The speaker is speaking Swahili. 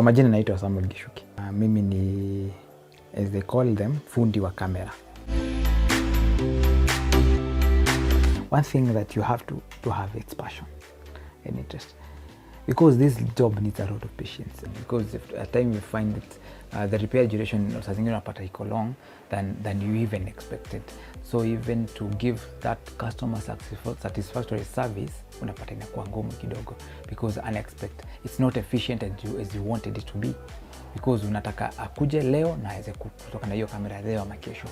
Kwa majina naitwa Samuel Gishuki. Mimi ni, as they call them, fundi wa kamera. One thing that you have to have is passion and interest. Because this job needs a lot of patience. Because at times you find that the repair duration of something iko long than you even expected. So even to give that customer satisfactory service, unapata inakuwa ngumu kidogo because unexpected. It's not efficient as you wanted it to be. Because unataka akuje leo na aweze kutoka na hiyo kamera leo ama kesho.